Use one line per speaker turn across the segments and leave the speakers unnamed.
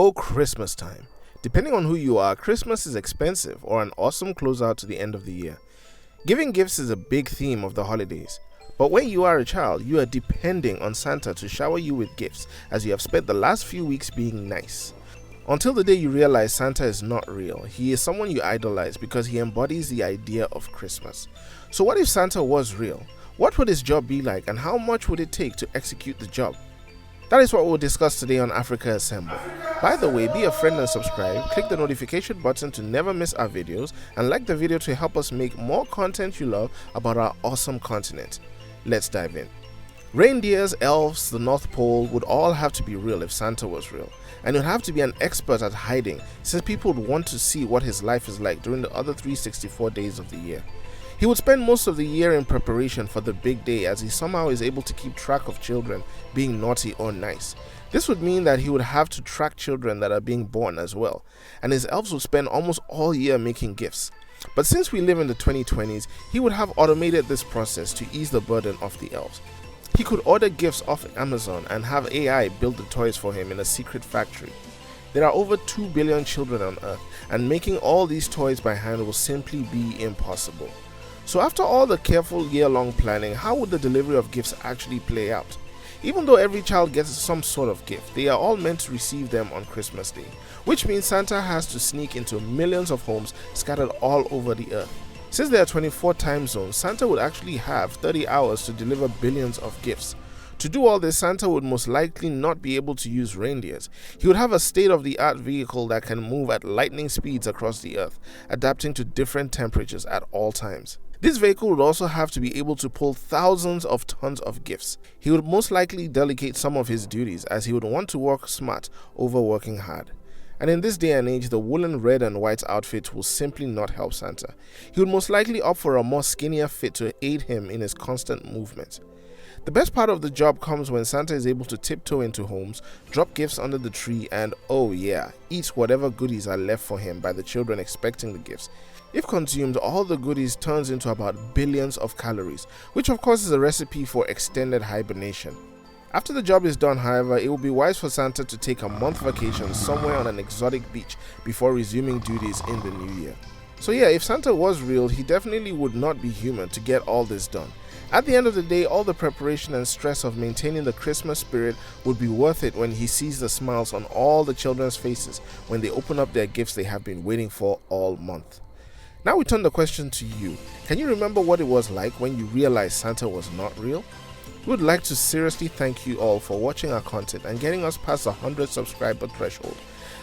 Oh, Christmas time. Depending on who you are, Christmas is expensive or an awesome closeout to the end of the year. Giving gifts is a big theme of the holidays. But when you are a child, you are depending on Santa to shower you with gifts as you have spent the last few weeks being nice. Until the day you realize Santa is not real. He is someone you idolize because he embodies the idea of Christmas. So what if Santa was real? What would his job be like and how much would it take to execute the job? That is what we'll discuss today on Africa Assemble. By the way, be a friend and subscribe, click the notification button to never miss our videos, and like the video to help us make more content you love about our awesome continent. Let's dive in. Reindeers, elves, the North Pole would all have to be real if Santa was real, and you'd have to be an expert at hiding since people would want to see what his life is like during the other 364 days of the year. He would spend most of the year in preparation for the big day as he somehow is able to keep track of children being naughty or nice. This would mean that he would have to track children that are being born as well, and his elves would spend almost all year making gifts. But since we live in the 2020s, he would have automated this process to ease the burden off the elves. He could order gifts off Amazon and have AI build the toys for him in a secret factory. There are over 2 billion children on Earth, and making all these toys by hand will simply be impossible. So after all the careful year-long planning, how would the delivery of gifts actually play out? Even though every child gets some sort of gift, they are all meant to receive them on Christmas Day, which means Santa has to sneak into millions of homes scattered all over the earth. Since there are 24 time zones, Santa would actually have 30 hours to deliver billions of gifts. To do all this, Santa would most likely not be able to use reindeers. He would have a state-of-the-art vehicle that can move at lightning speeds across the earth, adapting to different temperatures at all times. This vehicle would also have to be able to pull thousands of tons of gifts. He would most likely delegate some of his duties as he would want to work smart over working hard. And in this day and age, the woolen red and white outfit will simply not help Santa. He would most likely opt for a more skinnier fit to aid him in his constant movement. The best part of the job comes when Santa is able to tiptoe into homes, drop gifts under the tree, and oh yeah, eat whatever goodies are left for him by the children expecting the gifts. If consumed, all the goodies turns into about billions of calories, which of course is a recipe for extended hibernation. After the job is done, however, it would be wise for Santa to take a month vacation somewhere on an exotic beach before resuming duties in the new year. So yeah, if Santa was real, he definitely would not be human to get all this done. At the end of the day, all the preparation and stress of maintaining the Christmas spirit would be worth it when he sees the smiles on all the children's faces when they open up their gifts they have been waiting for all month. Now we turn the question to you. Can you remember what it was like when you realized Santa was not real? We would like to seriously thank you all for watching our content and getting us past the 100 subscriber threshold.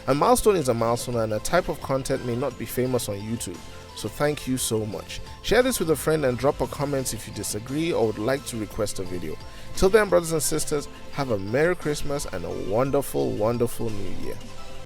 A milestone is a milestone, and a type of content may not be famous on YouTube, so thank you so much. Share this with a friend and drop a comment if you disagree or would like to request a video. Till then, brothers and sisters, have a Merry Christmas and a wonderful, wonderful New Year.